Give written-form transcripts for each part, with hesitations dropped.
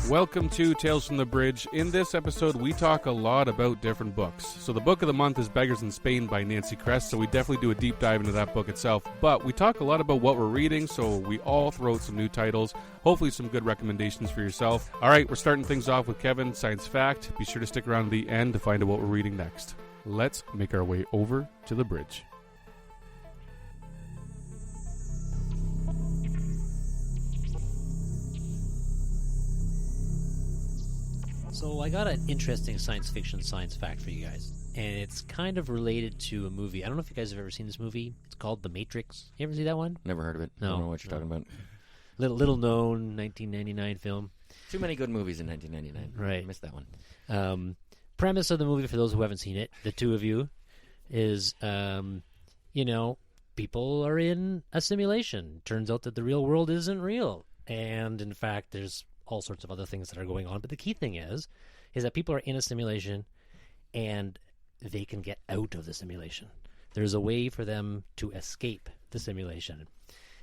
Welcome to Tales from the Bridge. In this episode, we talk a lot about different books. So the book of the month is Beggars in Spain by Nancy Kress, so we definitely do a deep dive into that book itself. But we talk a lot about what we're reading, so we all throw out some new titles, hopefully some good recommendations for yourself. All right, we're starting things off with Kevin, Science Fact. Be sure to stick around to the end to find out what we're reading next. Let's make our way over to the bridge. So I got an interesting science fiction science fact for you guys, and it's kind of related to a movie. I don't know if you guys have ever seen this movie. It's called The Matrix. You ever see that one? Never heard of it. No. I don't know what you're talking about. Little known 1999 film. Too many good movies in 1999. Right. I missed that one. Premise of the movie, for those who haven't seen it, the two of you, is, people are in a simulation. Turns out that the real world isn't real. And, in fact, there's all sorts of other things that are going on. But the key thing is that people are in a simulation and they can get out of the simulation. There's a way for them to escape the simulation.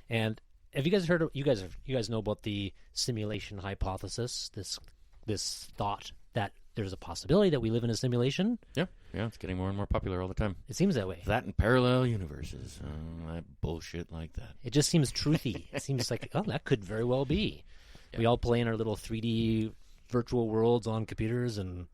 And have you guys heard of, you guys know about the simulation hypothesis, this thought that there's a possibility that we live in a simulation? Yeah, it's getting more and more popular all the time. It seems that way. That and parallel universes, that bullshit like that. It just seems truthy. It seems like, oh, that could very well be. Yeah. We all play in our little 3D virtual worlds on computers, and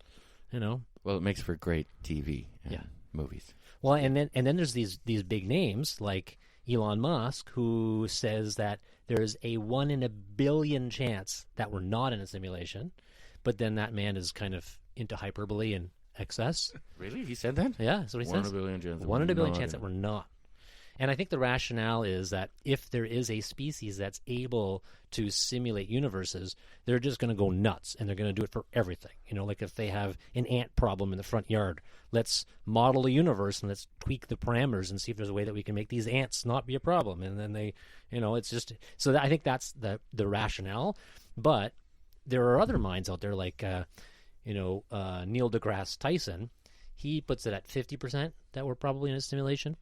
Well, it makes for great TV and movies. Well, and then there's these big names like Elon Musk, who says that there's a 1 in a billion chance that we're not in a simulation, but then that man is kind of into hyperbole and excess. Really? He said that? Yeah, that's what he says. 1 in a billion chance. 1 in a billion chance that we're not. And I think the rationale is that if there is a species that's able to simulate universes, they're just going to go nuts, and they're going to do it for everything. Like if they have an ant problem in the front yard, let's model a universe and let's tweak the parameters and see if there's a way that we can make these ants not be a problem. And then they, it's just so I think that's the rationale. But there are other minds out there like, Neil deGrasse Tyson. He puts it at 50% that we're probably in a simulation.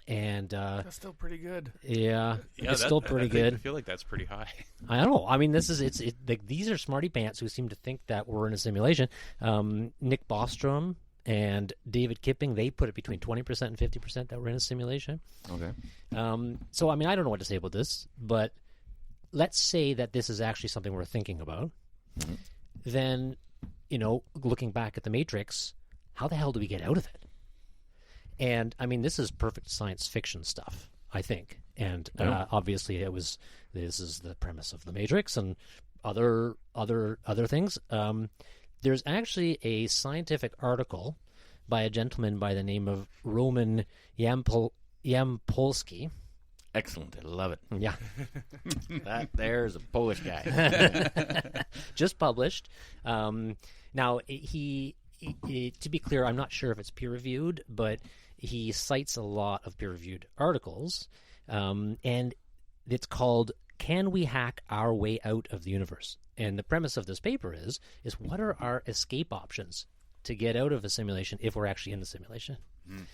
And that's still pretty good. Yeah, it's still pretty good. I feel like that's pretty high. I don't know. I mean, these are smarty pants who seem to think that we're in a simulation. Nick Bostrom and David Kipping, they put it between 20% and 50% that we're in a simulation. Okay. So, I mean, I don't know what to say about this, but let's say that this is actually something we're thinking about. Mm-hmm. Then, looking back at the Matrix, how the hell do we get out of it? And I mean, this is perfect science fiction stuff, I think. And obviously, this is the premise of the Matrix and other things. There's actually a scientific article by a gentleman by the name of Roman Yampolsky. Excellent, I love it. Yeah, there's a Polish guy. Just published. Now he. To be clear, I'm not sure if it's peer-reviewed, but he cites a lot of peer-reviewed articles, and it's called "Can We Hack Our Way Out of the Universe?" And the premise of this paper is what are our escape options to get out of a simulation if we're actually in the simulation? Mm.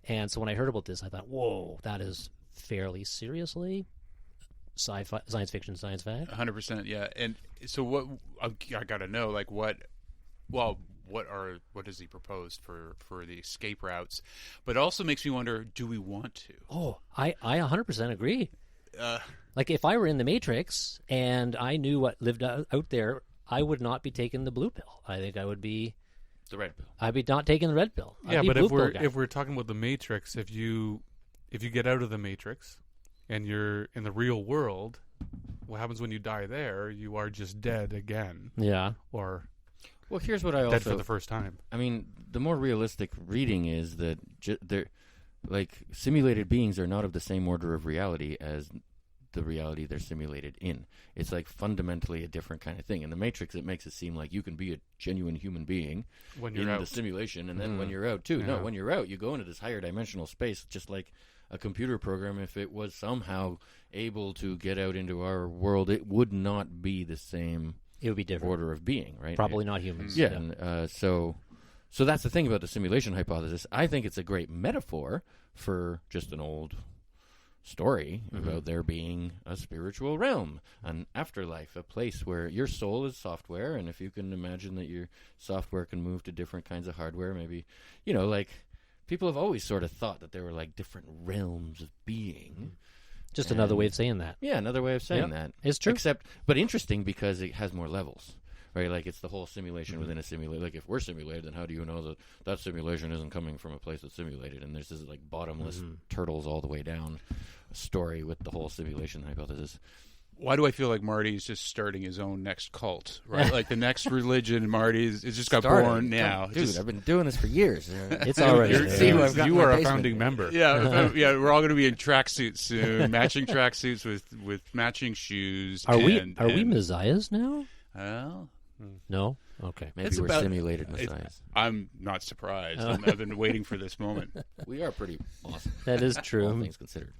And so when I heard about this, I thought, whoa, that is fairly seriously sci-fi, science fiction, science fact. 100%, yeah. And so what I got to know, like what does he propose for the escape routes? But it also makes me wonder, do we want to? Oh, I 100% agree. Like if I were in the Matrix and I knew what lived out there, I would not be taking the blue pill. I think I would be the red pill. I'd be not taking the red pill. Yeah, but if we're talking about the Matrix, if you get out of the Matrix and you're in the real world, what happens when you die there? You are just dead again. Yeah. Or well, here's what I also... Dead for the first time. I mean, the more realistic reading is that simulated beings are not of the same order of reality as the reality they're simulated in. It's like fundamentally a different kind of thing. In the Matrix, it makes it seem like you can be a genuine human being when you're in out. The simulation, and then when you're out too. Yeah. No, when you're out, you go into this higher dimensional space, just like a computer program. If it was somehow able to get out into our world, it would not be the same. It would be different order of being, right? Probably not humans. Yeah, and so that's the thing about the simulation hypothesis. I think it's a great metaphor for just an old story about there being a spiritual realm, an afterlife, a place where your soul is software, and if you can imagine that your software can move to different kinds of hardware, maybe, like, people have always sort of thought that there were, like, different realms of being. Just another way of saying that. Yeah, another way of saying that. It's true. But interesting because it has more levels. Right, like it's the whole simulation within a simulation. Like if we're simulated, then how do you know that that simulation isn't coming from a place that's simulated? And there's this like bottomless turtles all the way down story with the whole simulation hypothesis. Why do I feel like Marty's just starting his own next cult, right? Like the next religion, Marty's just got born now. Dude, I've been doing this for years. It's already there. You are a founding member. Yeah, yeah. We're all going to be in tracksuits soon, matching tracksuits with matching shoes. Are we messiahs now? Well, no? Okay. Maybe we're simulated messiahs. I'm not surprised. I've been waiting for this moment. We are pretty awesome. That is true. All things considered.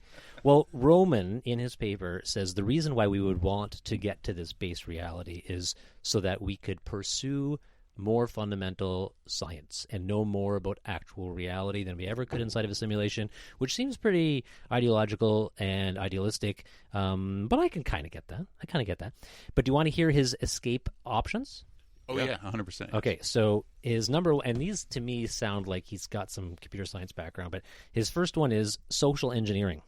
Well, Roman, in his paper, says the reason why we would want to get to this base reality is so that we could pursue more fundamental science and know more about actual reality than we ever could inside of a simulation, which seems pretty ideological and idealistic, but I can kind of get that. But do you want to hear his escape options? Oh, yeah, 100%. Okay, so his number one, and these to me sound like he's got some computer science background, but his first one is social engineering.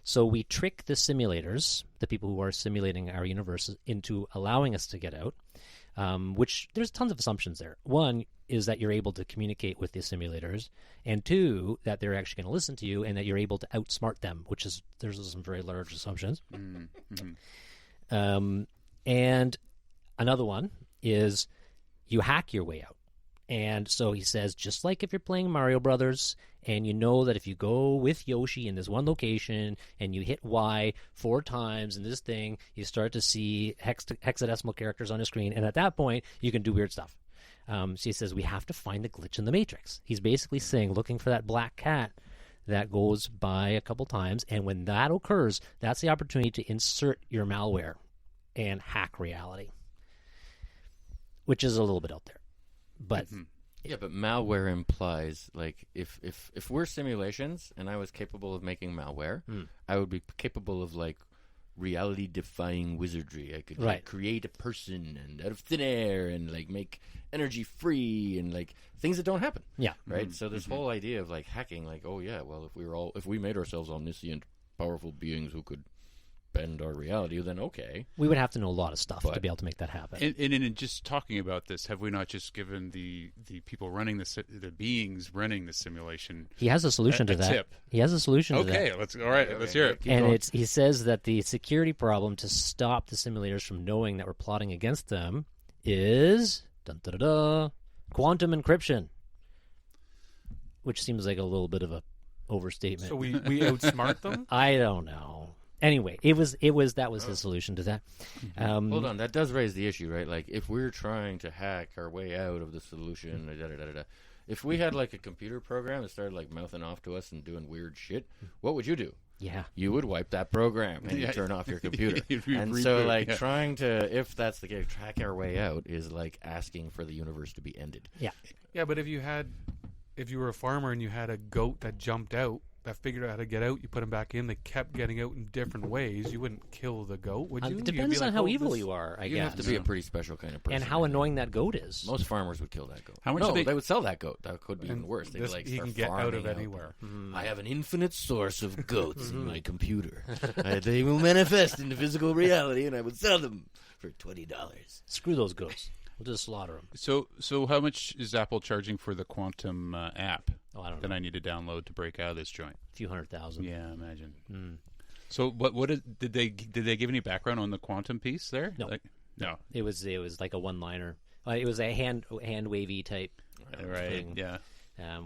So we trick the simulators, the people who are simulating our universe, into allowing us to get out, which there's tons of assumptions there. One is that you're able to communicate with the simulators, and two, that they're actually going to listen to you and that you're able to outsmart them, there's some very large assumptions. And another one is you hack your way out. And so he says, just like if you're playing Mario Brothers and you know that if you go with Yoshi in this one location and you hit Y 4 times in this thing, you start to see hexadecimal characters on the screen. And at that point, you can do weird stuff. So he says, we have to find the glitch in the matrix. He's basically saying, looking for that black cat that goes by a couple times. And when that occurs, that's the opportunity to insert your malware and hack reality, which is a little bit out there. But yeah, but malware implies like if we're simulations and I was capable of making malware, I would be capable of like reality defying wizardry. I could like, create a person and out of thin air and like make energy free and like things that don't happen. Yeah. Right? So this whole idea of like hacking, like, oh yeah, well if we made ourselves omniscient, powerful beings who could bend our reality, then okay. We would have to know a lot of stuff to be able to make that happen. And in just talking about this, have we not just given the people running the beings running the simulation? He has a solution to that. Tip. He has a solution to that. Okay, let's hear it. And he says that the security problem to stop the simulators from knowing that we're plotting against them is quantum encryption, which seems like a little bit of a overstatement. So we outsmart them? I don't know. Anyway, that was his solution to that. Hold on, that does raise the issue, right? Like, if we're trying to hack our way out of the solution, if we had like a computer program that started like mouthing off to us and doing weird shit, what would you do? Yeah, you would wipe that program and you turn off your computer. And so, like, trying to, if that's the case, hack our way out is like asking for the universe to be ended. Yeah, but if you were a farmer and you had a goat that jumped out, that figured out how to get out, you put them back in, they kept getting out in different ways, you wouldn't kill the goat, would you? It depends on how evil you are, I guess. You have to be a pretty special kind of person. And how annoying that goat is. Most farmers would kill that goat. How much they would sell that goat. That could be even worse. They'd like he start can get out of farming anywhere. I have an infinite source of goats in my computer. They will manifest into physical reality, and I would sell them for $20. Screw those goats. We'll just slaughter them. So how much is Apple charging for the quantum app? I don't know. That I need to download to break out of this joint? A few $100,000. Yeah, imagine. So did they give any background on the quantum piece there? No. No. It was like a one-liner. It was a hand wavy type thing. Yeah.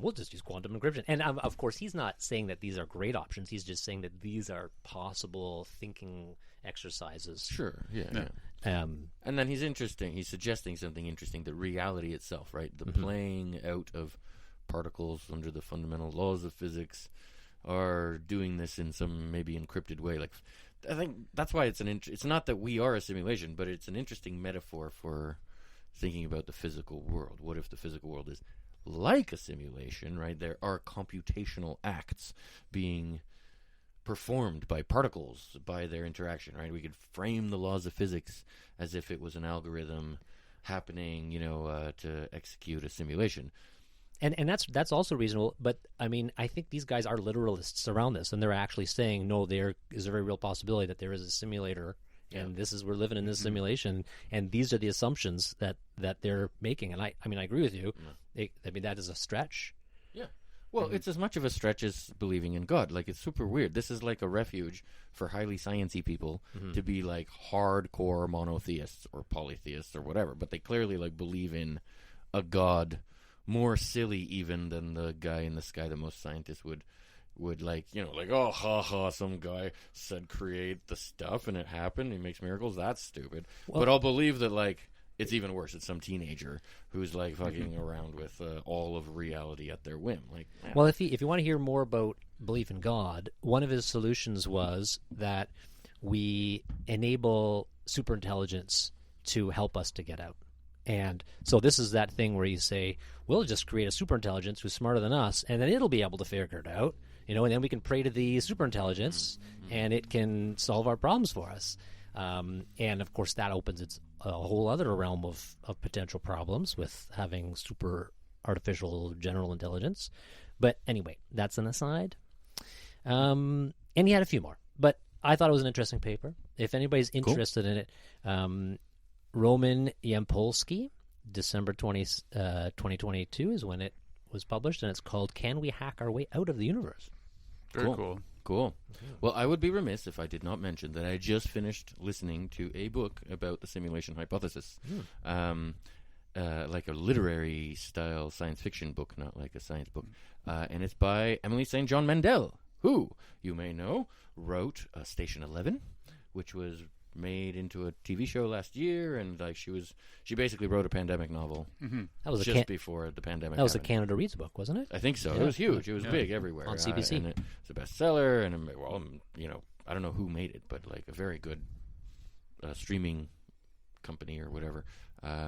We'll just use quantum encryption. And of course, he's not saying that these are great options. He's just saying that these are possible thinking exercises. Sure. Yeah. And then he's suggesting something interesting, the reality itself, right? The playing out of particles under the fundamental laws of physics are doing this in some maybe encrypted way. Like, I think that's why it's not that we are a simulation, but it's an interesting metaphor for thinking about the physical world. What if the physical world is like a simulation, right? There are computational acts being performed by particles, by their interaction, right? We could frame the laws of physics as if it was an algorithm happening, to execute a simulation. And that's also reasonable, but I mean, I think these guys are literalists around this, and they're actually saying, no, there is a very real possibility that there is a simulator, and we're living in this simulation, and these are the assumptions that they're making. And I agree with you. That is a stretch. Yeah. Well, it's as much of a stretch as believing in God. Like, it's super weird. This is like a refuge for highly sciencey people to be like hardcore monotheists or polytheists or whatever, but they clearly like believe in a God more silly even than the guy in the sky that most scientists would like, oh, ha ha, some guy said create the stuff and it happened, he makes miracles, that's stupid. Well, but I'll believe that, like, it's even worse. It's some teenager who's like fucking around with all of reality at their whim. Like, well, if you want to hear more about belief in God, one of his solutions was that we enable superintelligence to help us to get out. And so this is that thing where you say, we'll just create a superintelligence who's smarter than us, and then it'll be able to figure it out, and then we can pray to the superintelligence, and it can solve our problems for us. And, of course, that opens a whole other realm of potential problems with having super artificial general intelligence. But anyway, that's an aside. And he had a few more. But I thought it was an interesting paper. If anybody's interested in it, Roman Yampolsky, December 2022 is when it was published, and it's called Can We Hack Our Way Out of the Universe? Very cool. Cool. Well, I would be remiss if I did not mention that I just finished listening to a book about the simulation hypothesis. Like a literary style science fiction book, not like a science book. And it's by Emily St. John Mandel, who, you may know, wrote Station 11, which was made into a TV show last year, and like she basically wrote a pandemic novel. That was just before the pandemic. That was happened. a Canada Reads book, wasn't it? I think so. Yeah. It was huge. It was big everywhere on CBC. And it's a bestseller, and I don't know who made it, but like a very good streaming company or whatever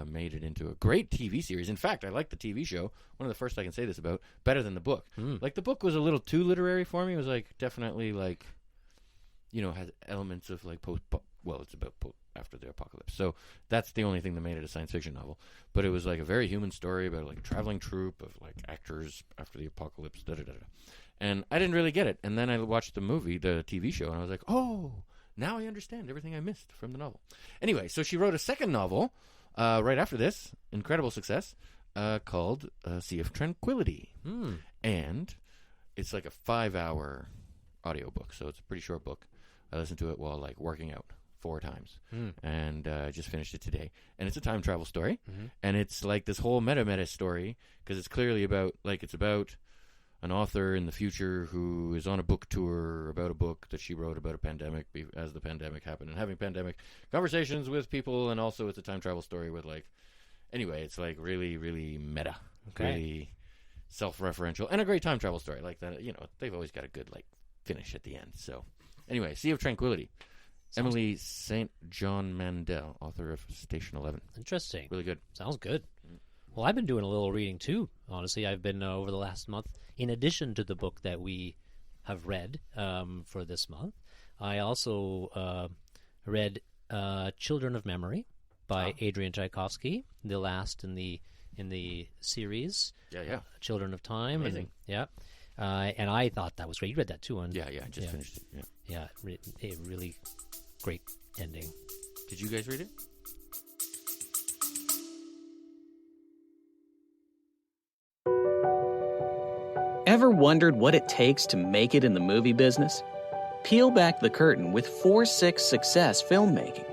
made it into a great TV series. In fact, I like the TV show. One of the first I can say this about, better than the book. Like, the book was a little too literary for me. It was like definitely like, had elements of like it's about after the apocalypse. So that's the only thing that made it a science fiction novel. But it was like a very human story about like a traveling troupe of like actors after the apocalypse. And I didn't really get it. And then I watched the TV show, and I was like, oh, now I understand everything I missed from the novel. Anyway, so she wrote a second novel right after this, incredible success, called Sea of Tranquility. And it's like a 5-hour audiobook, so it's a pretty short book. I listened to it while like working out 4 times, and I just finished it today. And it's a time travel story, and it's like this whole meta story, because it's clearly about an author in the future who is on a book tour about a book that she wrote about a pandemic as the pandemic happened, and having pandemic conversations with people. And also it's a time travel story with it's like really, really meta, really self-referential, and a great time travel story like that. They've always got a good like finish at the end. So anyway, Sea of Tranquility. Emily St. John Mandel, author of Station 11. Interesting. Really good. Sounds good. Well, I've been doing a little reading too, honestly. I've been, over the last month, in addition to the book that we have read for this month, I also read Children of Memory by Adrian Tchaikovsky, the last in the series. Yeah. Children of Time. Amazing. And I thought that was great. You read that too, Yeah, I just finished it. Yeah, a really great ending. Did you guys read it? Ever wondered what it takes to make it in the movie business? Peel back the curtain with 4-6 Success Filmmaking.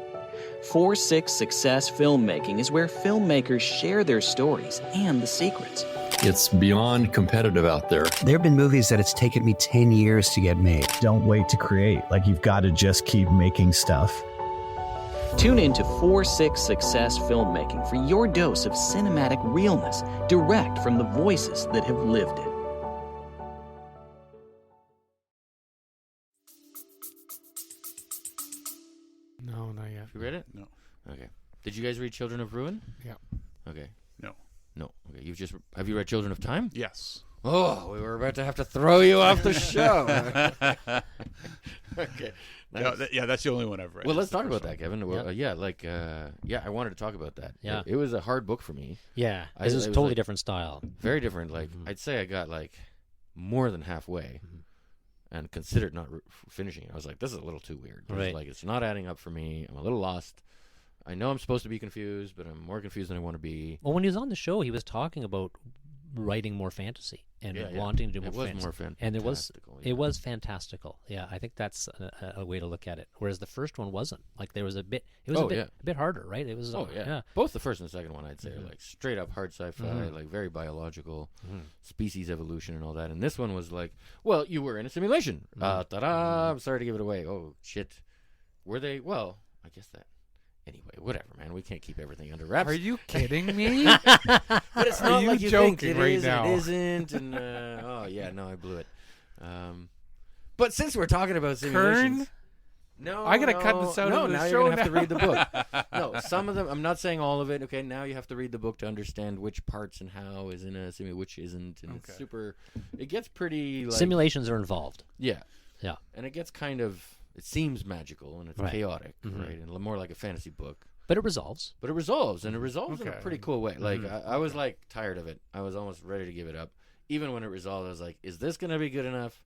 4-6 Success Filmmaking is where filmmakers share their stories and the secrets. It's beyond competitive out there. There have been movies that it's taken me 10 years to get made. Don't wait to create. Like, you've got to just keep making stuff. Tune into 4-6 Success Filmmaking for your dose of cinematic realness, direct from the voices that have lived it. No, not yet. You read it? No. Okay. Did you guys read Children of Ruin? Yeah. Okay. No. Okay. Have you read Children of Time? Yes. Oh, we were about to have to throw you off the show. Okay. Nice. No, that's the only one I've read. Well, let's That's talk the about first that, Kevin. Well, I wanted to talk about that. Yeah. It was a hard book for me. Yeah, I- this is it a was totally like- different style. Very different. Like, I'd say I got like more than halfway and considered not finishing it. I was like, this is a little too weird. It was Right. like, it's not adding up for me. I'm a little lost. I know I'm supposed to be confused, but I'm more confused than I want to be. Well, when he was on the show, he was talking about writing more fantasy and Yeah, yeah. wanting to do more It was fantasy. more And it was fantastical, it yeah. was fantastical. Yeah, I think that's a way to look at it. Whereas the first one wasn't. Like there was a bit. It was Oh, a bit yeah. a bit harder, right? It was. Oh yeah. Both the first and the second one, I'd say, are like straight up hard sci-fi, like very biological, species evolution and all that. And this one was like, well, you were in a simulation. Ta-da! I'm sorry to give it away. Oh shit, were they? Well, I guess that. Anyway, whatever, man. We can't keep everything under wraps. Are you kidding me? But it's Are not you like you think joking it right is and now? it isn't. And oh yeah, no, I blew it. But since we're talking about simulations. No, I gotta cut this out no, of the now show you're gonna have to now. read the book. No, some of them. I'm not saying all of it. Okay, now you have to read the book to understand which parts and how is in a simulation, which isn't, and it's super. It gets pretty like Simulations are involved. yeah, Yeah. and it gets kind of. It seems magical and it's Right. chaotic, right, and more like a fantasy book. But it resolves. But it resolves, and it resolves in a Okay. pretty cool way. Like I was like tired of it. I was almost ready to give it up. Even when it resolved, I was like, "Is this gonna be good enough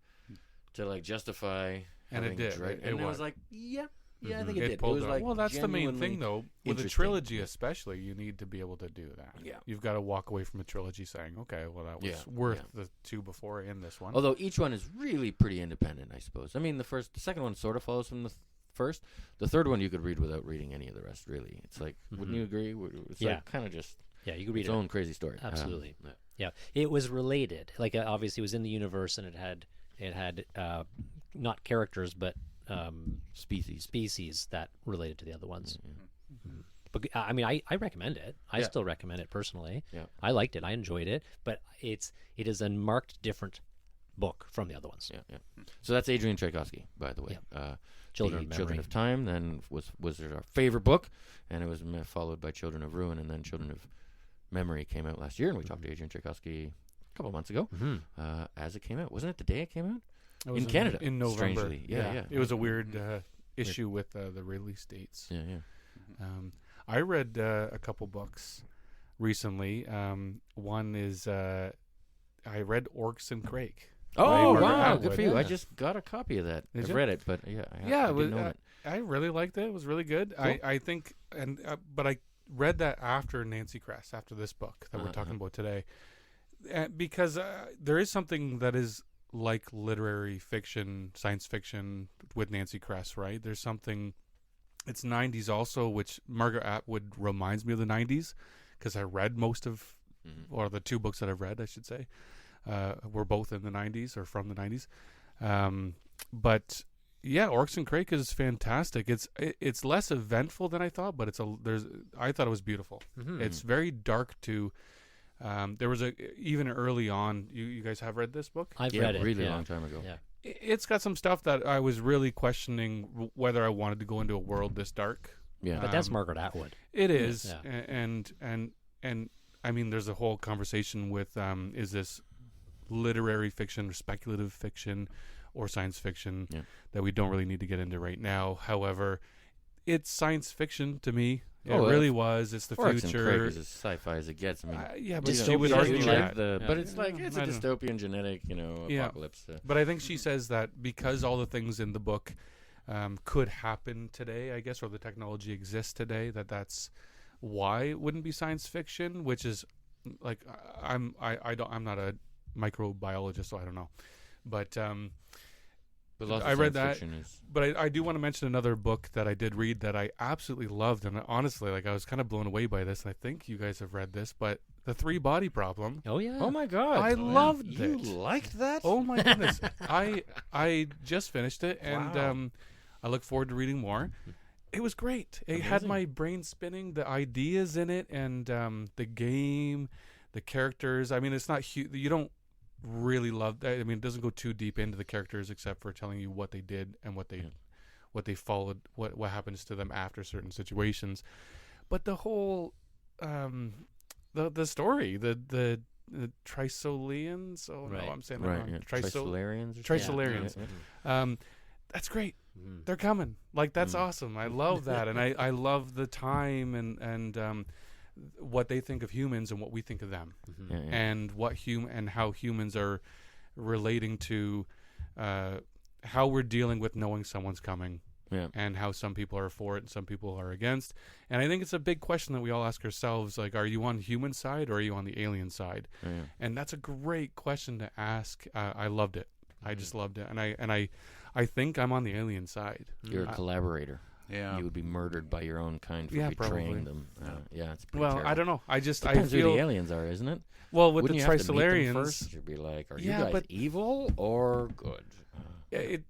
to like justify?" And it having did. Dread? It and I was. was like, "Yeah, I think it did." It pulled was off. like Well, that's the main genuinely thing, though. With a interesting. trilogy, especially, you need to be able to do that. Yeah. You've got to walk away from a trilogy saying, "Okay, well, that was Yeah, worth yeah. the two before in this one." Although each one is really pretty independent, I suppose. I mean, the second one sort of follows from the first. The third one you could read without reading any of the rest. Really, it's like, wouldn't you agree? It's Yeah. like kind of just Yeah, you can read its it. own crazy story. Absolutely. Yeah. Yeah, it was related. Like obviously, it was in the universe, and it had not characters, but species that related to the other ones. But I mean, I recommend it. I Yeah. still recommend it personally. Yeah. I liked it. I enjoyed it. But it is a marked different book from the other ones. Yeah. So that's Adrian Tchaikovsky, by the way. Children the of Children Memory. of Time then was our favorite book, and it was followed by Children of Ruin, and then Children of Memory came out last year, and we talked to Adrian Tchaikovsky a couple of months ago as it came out. Wasn't it the day it came out? It was in Canada, in November. strangely. Yeah. It was a weird issue with the release dates. Yeah. I read a couple books recently. One is I read Orcs and Crake. Oh, by Margaret wow. Atwood. Good for you. I Yeah. just got a copy of that. Did I've you? read it, but I Yeah, it was, didn't own it. I really liked it. It was really good. Cool. I think, but I read that after Nancy Kress, after this book that we're talking about today, because there is something that is like literary fiction, science fiction with Nancy Kress, right? There's something. It's 90s also, which Margaret Atwood reminds me of the 90s, because I read most of, or the two books that I've read, I should say, were both in the 90s or from the 90s. But yeah, Orcs and Crake is fantastic. It's less eventful than I thought, but I thought it was beautiful. It's very dark too. There was even early on. You guys have read this book? I've Yeah, read it. really yeah. long time ago. Yeah. It's got some stuff that I was really questioning whether I wanted to go into a world this dark. Yeah. But that's Margaret Atwood. It is, Yeah. and I mean, there's a whole conversation with is this literary fiction, or speculative fiction, or science fiction that we don't really need to get into right now. However, it's science fiction to me. It really was. It's the Orcs and future. Crake is as sci-fi as it gets. I mean, Yeah, but Dystopian she would future, argue like that. but it's like it's a I don't know. dystopian genetic, Yeah. apocalypse. But I think she says that because all the things in the book could happen today, I guess, or the technology exists today, that's why it wouldn't be science fiction. Which is like I'm not a microbiologist, so I don't know. But lots of I read science that. fiction is- But I do want to mention another book that I did read that I absolutely loved, and honestly, like I was kind of blown away by this. And I think you guys have read this, but The Three Body Problem. Oh yeah. Oh my god! I loved you it. liked that? Oh my goodness! I just finished it, and Wow. I look forward to reading more. It was great. It had my brain spinning. The ideas in it, and the game, the characters. I mean, it's not huge. You don't really love that. I mean, it doesn't go too deep into the characters, except for telling you what they did and what they followed, what happens to them after certain situations. But the whole the story, the Trisoleans. Oh Right. no, I'm saying that Right, wrong. yeah. Trisolarians. Trisolarians. Yeah. That's great. Mhm. They're coming. Like that's awesome. I love that, and I love the time and what they think of humans and what we think of them, Mhm. Yeah, yeah. and and how humans are relating to how we're dealing with knowing someone's coming. Yeah. And how some people are for it and some people are against. And I think it's a big question that we all ask ourselves, like, are you on the human side or are you on the alien side? Yeah. And that's a great question to ask. I loved it. I just loved it. And I think I'm on the alien side. You're a collaborator. Yeah. You would be murdered by your own kind for Yeah, betraying probably. them. Yeah, it's pretty Well, terrible. I don't know. I just Depends I who feel the aliens are, isn't it? well with Wouldn't the you have to meet them Trisolarians. first? You'd be like, are you Yeah, guys but- evil or good?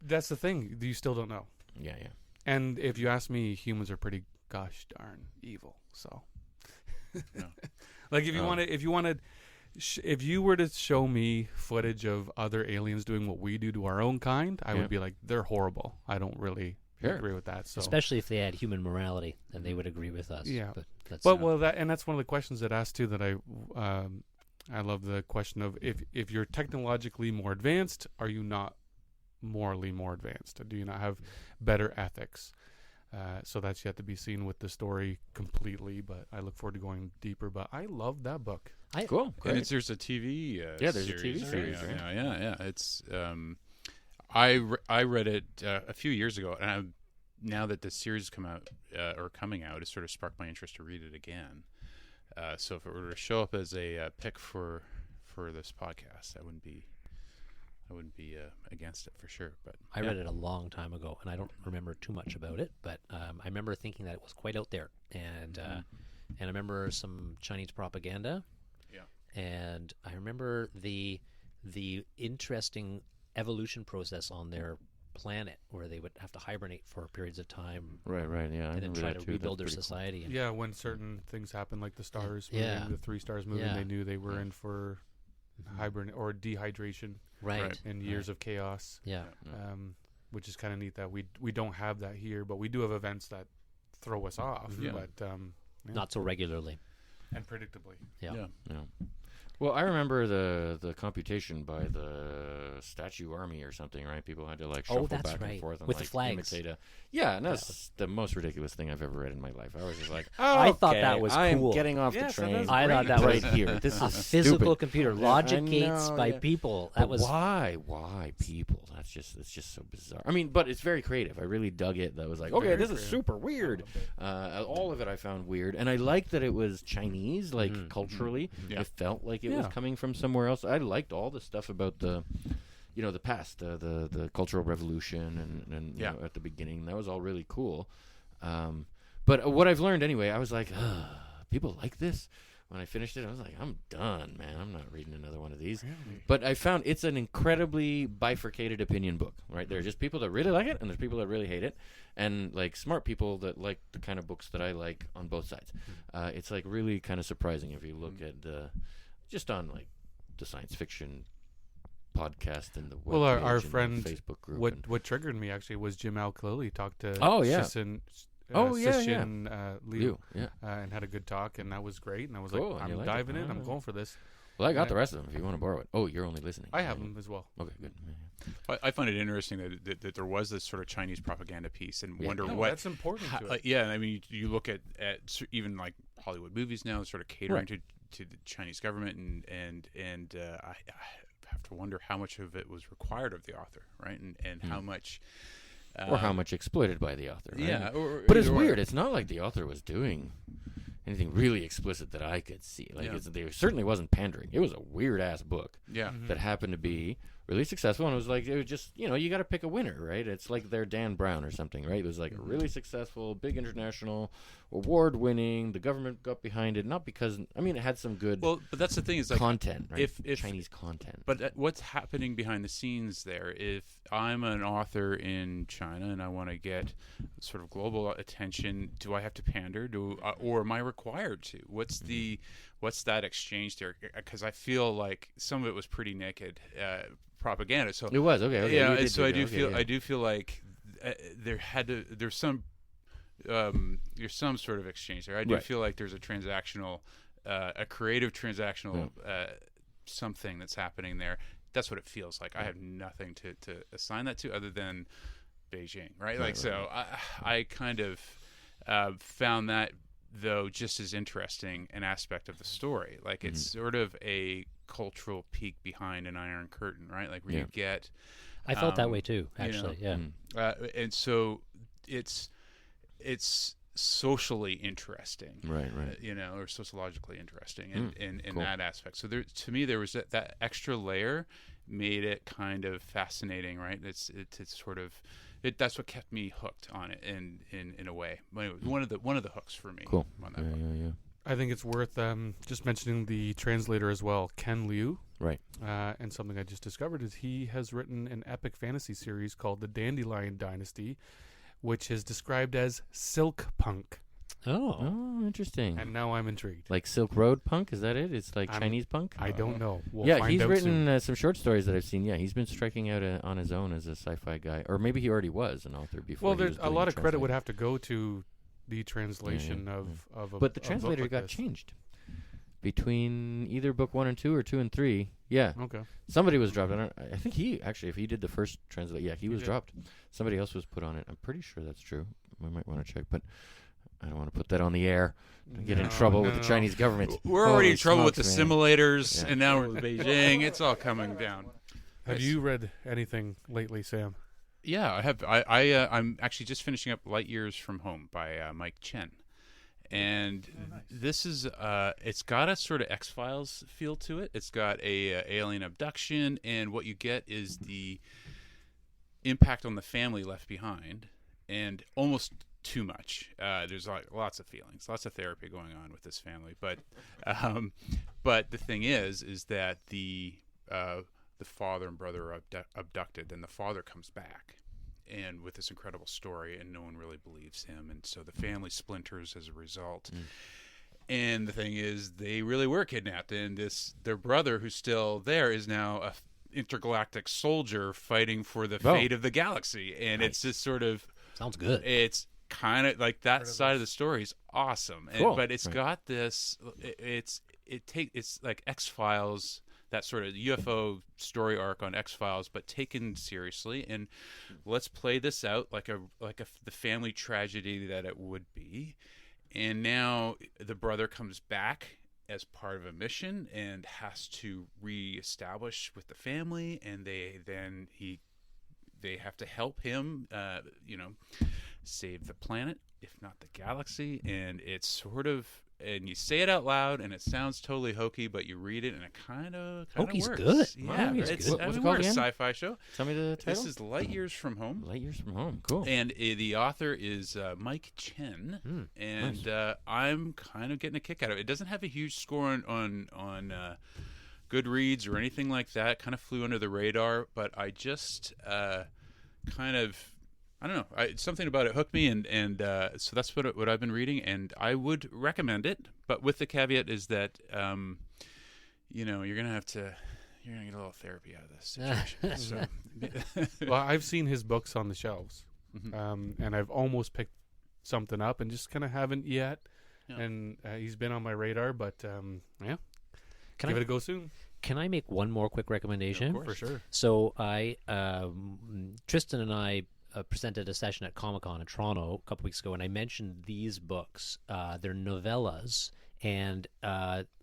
That's the thing. You still don't know. Yeah. And if you ask me, humans are pretty gosh darn evil. So, like if you were to show me footage of other aliens doing what we do to our own kind, I Yeah. would be like, they're horrible. I don't really Sure. agree with that. So, Especially if they had human morality, then they would agree with us. Yeah. But that's but that's one of the questions that asked too. That I love the question of if you're technologically more advanced, are you not morally more advanced? Do you not have better ethics? So that's yet to be seen with the story completely, but I look forward to going deeper. But I love that book. Cool. And there's a TV Yeah, there's a series. TV series, right? Yeah. It's I read it a few years ago, and now that the series has come out or coming out, it sort of sparked my interest to read it again. So if it were to show up as a pick for this podcast, I wouldn't be against it for sure. But I read it a long time ago, and I don't remember too much about it. But I remember thinking that it was quite out there, and I remember some Chinese propaganda. Yeah. And I remember the interesting evolution process on their planet, where they would have to hibernate for periods of time, Right. Yeah. I and then remember try that to too. rebuild their That's pretty cool. society. And Yeah, when certain things happen, like the stars Yeah. moving, the 3 stars moving, Yeah. they knew they were in for hibernate or dehydration Right. and years of chaos. Yeah. Which is kind of neat that we don't have that here, but we do have events that throw us off. Yeah. But yeah. Not so regularly. and predictably. Yeah. Yeah. Well, I remember the computation by the Statue Army or something, right? People had to like shuffle that's back and right. forth and With the like flags. imitate and that's the most ridiculous thing I've ever read in my life. I was just like, I thought okay, that was I'm cool. getting off Yeah, the so train. that's I thought that right was here. This a is physical stupid. computer, I logic gates know, by yeah. people. But That was why people? It's just so bizarre. I mean, but it's very creative. I really dug it. That was like, okay, Very this is creative. super weird. All of it I found weird, and I liked that it was Chinese, like culturally. Yeah. It felt like it was coming from somewhere else. I liked all the stuff about the past, the Cultural Revolution, and you know, at the beginning. That was all really cool. But what I've learned anyway, I was like, people like this. When I finished it, I was like, I'm done, man. I'm not reading another one of these. Really? But I found it's an incredibly bifurcated opinion book, right? There are just people that really like it, and there's people that really hate it, and like smart people that like the kind of books that I like on both sides. It's like really kind of surprising if you look at just on like the science fiction podcast and the web Well, our page and friend, the Facebook group. what triggered me actually was Jim Al-Khalili talked to Sishin, Liu, and had a good talk, and that was great. And I was Cool, like, and you I'm like diving it. in. I'm Ah. going for this. Well, I got the rest of them if you want to borrow it. Oh, you're only listening. I have them as well. Okay, good. I find it interesting that there was this sort of Chinese propaganda piece, and wonder No, what that's important to it. yeah, I mean, you look at even like Hollywood movies now, sort of catering to the Chinese government, and I have to wonder how much of it was required of the author, right? And how much, Or how much exploited by the author. Right? yeah. But it's weird. It's not like the author was doing anything really explicit that I could see. Like there certainly wasn't pandering. It was a weird ass book. Yeah. That happened to be really successful, and it was just you got to pick a winner, right? It's like they're Dan Brown or something, right? It was like a really successful, big international, award-winning. The government got behind it, not because it had some good. Well, but that's the thing is like content, right? if Chinese content. But what's happening behind the scenes there? If I'm an author in China and I want to get sort of global attention, do I have to pander? Or am I required to? What's that exchange there? Because I feel like some of it was pretty naked propaganda. So it was okay. Yeah. So I do feel like there's some sort of exchange there. I do feel like there's a transactional, a creative transactional something that's happening there. That's what it feels like. I have nothing to assign that to other than Beijing, right? So I kind of found that, though, just as interesting an aspect of the story. Like, it's sort of a cultural peek behind an Iron Curtain, right? Like, where you get... I felt that way too, actually. And so it's socially interesting, right. Or sociologically interesting in cool. that aspect. So to me, there was that extra layer made it kind of fascinating, right? It's sort of that's what kept me hooked on it in a way. One of the hooks for me. Cool. On that book. Yeah. I think it's worth just mentioning the translator as well, Ken Liu. Right. And something I just discovered is he has written an epic fantasy series called The Dandelion Dynasty, which is described as silk punk. Oh, interesting. And now I'm intrigued. Like Silk Road punk? Is that it? It's like Chinese punk? I don't know. We'll yeah, find he's out written soon. Some short stories that I've seen. Yeah, he's been striking out on his own as a sci-fi guy. Or maybe he already was an author before. Well, there's a lot of credit would have to go to the translation of But the translator got changed between either book 1 and 2 or 2 and 3. Yeah. Okay. Somebody was dropped. I think he, actually, if he did the first translation, he was dropped. Somebody else was put on it. I'm pretty sure that's true. I might want to check, but I don't want to put that on the air and get in trouble with the Chinese government. We're already in trouble with the simulators, and now we're with Beijing. It's all coming down. Have you read anything lately, Sam? Yeah, I have. I'm actually just finishing up Light Years from Home by Mike Chen. And this is it's got a sort of X-Files feel to it. It's got a alien abduction, and what you get is the impact on the family left behind, and almost too much. There's lots of feelings, lots of therapy going on with this family. But the thing is that the father and brother are abducted, and the father comes back, and with this incredible story, and no one really believes him, and so the family splinters as a result. And the thing is, they really were kidnapped, and their brother, who's still there, is now a intergalactic soldier fighting for the fate of the galaxy. And it's just sort of sounds good. It's kind of like that side of the story is awesome, but it's got this. It's like X-Files. That sort of UFO story arc on X-Files, but taken seriously, and let's play this out like the family tragedy that it would be. And now the brother comes back as part of a mission and has to reestablish with the family, and they have to help him, save the planet, if not the galaxy. And it's sort of. And you say it out loud, and it sounds totally hokey, but you read it, and it kind of Hokey's works. good. Yeah, it's good. What's it called we're a again? sci-fi show. Tell me the title. This is Light Years from Home. Light Years from Home. Cool. And the author is Mike Chen, and nice. I'm kind of getting a kick out of it. It doesn't have a huge score on Goodreads or anything like that. It kind of flew under the radar, but I just kind of. I don't know. Something about it hooked me, and so that's what I've been reading, and I would recommend it. But with the caveat is that, you're gonna get a little therapy out of this situation. Well, I've seen his books on the shelves, and I've almost picked something up, and just kind of haven't yet. Yeah. And he's been on my radar, but give it a go soon. Can I make one more quick recommendation? Yeah, for sure. So Tristan and I. Presented a session at Comic-Con in Toronto a couple weeks ago, and I mentioned these books. They're novellas, and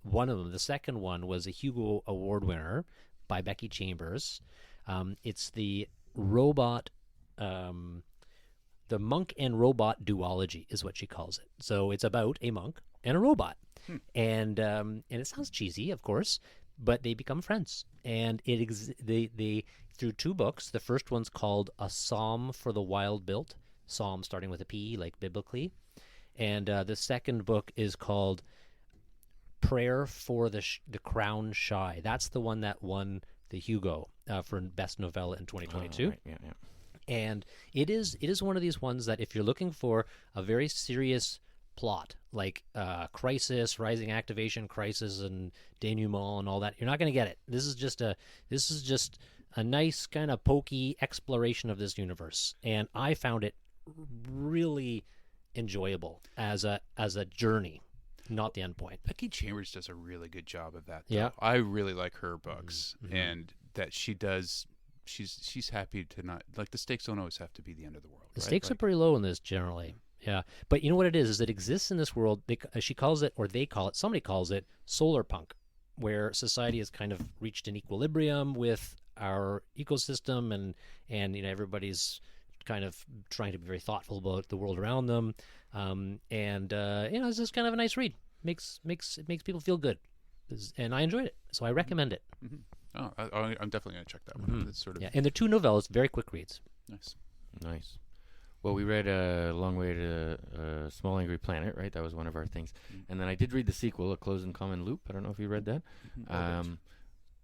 one of them, the second one, was a Hugo Award winner by Becky Chambers. It's the robot, the monk and robot duology is what she calls it. So it's about a monk and a robot, and it sounds cheesy, of course, but they become friends, and they through 2 books. The first one's called A Psalm for the Wild Built, psalm starting with a P, like biblically, and the second book is called Prayer for the Crown Shy. That's the one that won the Hugo for Best Novella in 2022. Right. Yeah. And it is one of these ones that if you're looking for a very serious plot like Crisis, Rising Activation, Crisis, and Denouement, and all that, you're not going to get it. This is just a nice kind of pokey exploration of this universe, and I found it really enjoyable as a journey. not the end point. Becky Chambers does a really good job of that. Yeah. I really like her books, and that she does. She's happy to not like the stakes don't always have to be the end of the world. The right? stakes are Like, pretty low in this generally. Yeah, but you know what it is it exists in this world. She calls it, or they call it, somebody calls it solar punk, where society has kind of reached an equilibrium with our ecosystem, and everybody's kind of trying to be very thoughtful about the world around them, it's just kind of a nice read. Makes people feel good, and I enjoyed it, so I recommend it. Mm-hmm. Oh, I'm definitely going to check that one out. It's sort of and they're 2 novellas, very quick reads. Nice. Well, we read A Long Way to Small Angry Planet, right? That was one of our things. And then I did read the sequel, A Close and Common Loop. I don't know if you read that.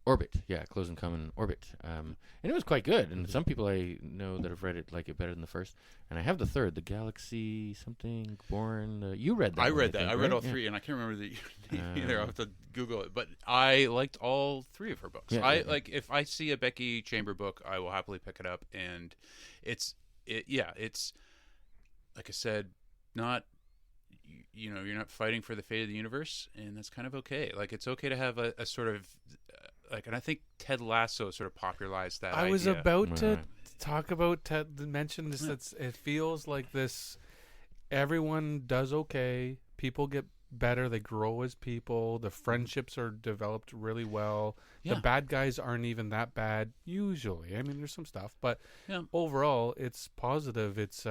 Orbit. Yeah, Close and Common Orbit. And it was quite good. And some people I know that have read it like it better than the first. And I have the third, The Galaxy something Born. You read that. I read one, that. think, I read right? all 3, and I can't remember the name either. I'll have to Google it. But I liked all 3 of her books. Like if I see a Becky Chamber book, I will happily pick it up. And it's like I said, not you're not fighting for the fate of the universe, and that's kind of okay. Like it's okay to have a sort of and I think Ted Lasso sort of popularized that. I was idea. about to talk about mention this. It feels like this. Everyone does okay. People get better. They grow as people. The friendships are developed really well. Yeah. The bad guys aren't even that bad usually. I mean, there's some stuff, but overall, it's positive. It's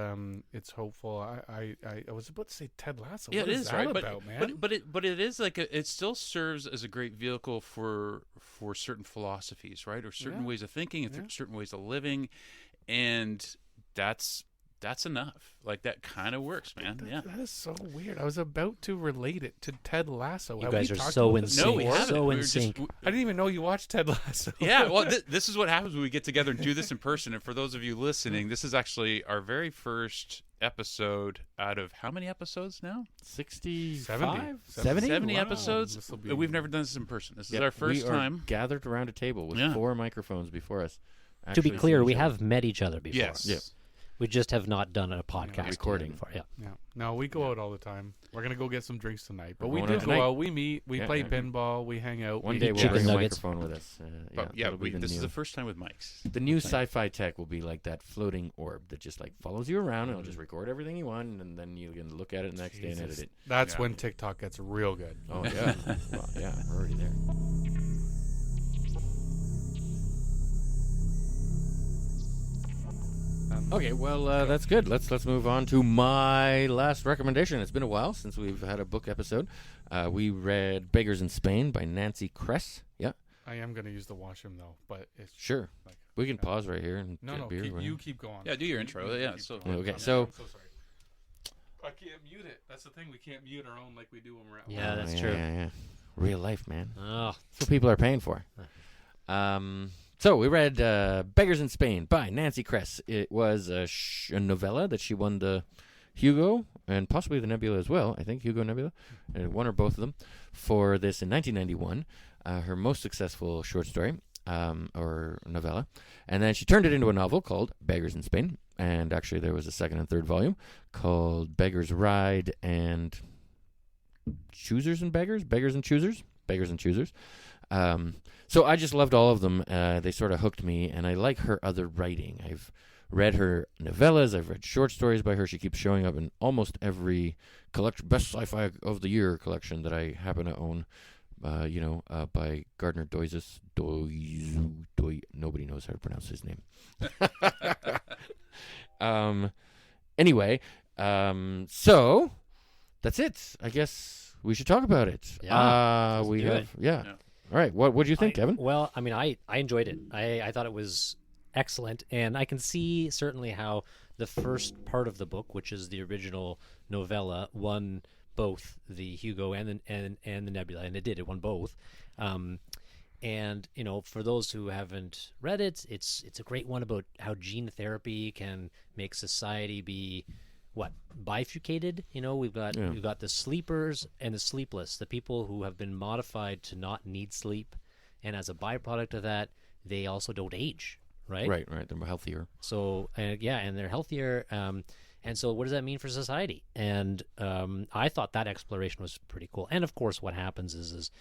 hopeful. I was about to say Ted Lasso. Yeah, what it is is that right, about, man? but it is like it still serves as a great vehicle for certain philosophies, right, or certain ways of thinking, and certain ways of living, and that's enough. Like that kind of works, man. That is so weird. I was about to relate it to Ted Lasso. You guys are so in sync. No, we haven't. So We in were sync. I didn't even know you watched Ted Lasso. Yeah, well, this is what happens when we get together and do this in person. And for those of you listening, this is actually our very first episode out of how many episodes now? 65? 70 Wow. episodes? We've never done this in person. This is our first we are time. gathered around a table with 4 microphones before us. To be actually clear, seeing we each other. have met each other before. Yes. Yeah. We just have not done a podcast recording. before. Yeah. No, we go out all the time. We're gonna go get some drinks tonight, but We're we going do out go tonight. out. We meet. We play yeah. pinball. We hang out. One we day eat we'll chicken bring a nuggets. microphone with us. But that'll be the this is new- the first time with mics. The new sci-fi tech will be like that floating orb that just like follows you around and it'll just record everything you want, and then you can look at it the next day and edit it. That's when TikTok gets real good. Oh yeah, well, yeah, we're already there. Okay, well, that's good. Let's move on to my last recommendation. It's been a while since we've had a book episode. We read Beggars in Spain by Nancy Kress. Yeah, I am gonna use the washroom though, but it's sure. like, We can pause right here and no, get no. beer. You keep going. Yeah, do your intro. Yeah, so Okay, so I'm so sorry. I can't mute it. That's the thing. We can't mute our own like we do when we're at home. Yeah, that's yeah, true. Yeah. Real life, man. Oh, That's what people are paying for. So we read Beggars in Spain by Nancy Kress. It was a novella that she won the Hugo and possibly the Nebula as well. I think Hugo Nebula, one or both of them, for this in 1991. Her most successful short story or novella. And then she turned it into a novel called Beggars in Spain. And actually there was a second and third volume called Beggars Ride and Choosers and Beggars? Beggars and Choosers? Beggars and Choosers. So I just loved all of them. They sort of hooked me, and I like her other writing. I've read her novellas. I've read short stories by her. She keeps showing up in almost every best sci-fi of the year collection that I happen to own. By Gardner Doises. Nobody knows how to pronounce his name. Anyway, so that's it. I guess we should talk about it. Yeah, we do have. it. Yeah. All right. What do you think, Kevin? Well, I mean, I enjoyed it. I thought it was excellent, and I can see certainly how the first part of the book, which is the original novella, won both the Hugo and the Nebula, and it did. It won both. And for those who haven't read it, it's a great one about how gene therapy can make society be bifurcated. We've got the sleepers and the sleepless, the people who have been modified to not need sleep, and as a byproduct of that, they also don't age. Right. They're healthier. So and they're healthier. And so what does that mean for society? And I thought that exploration was pretty cool. And of course what happens is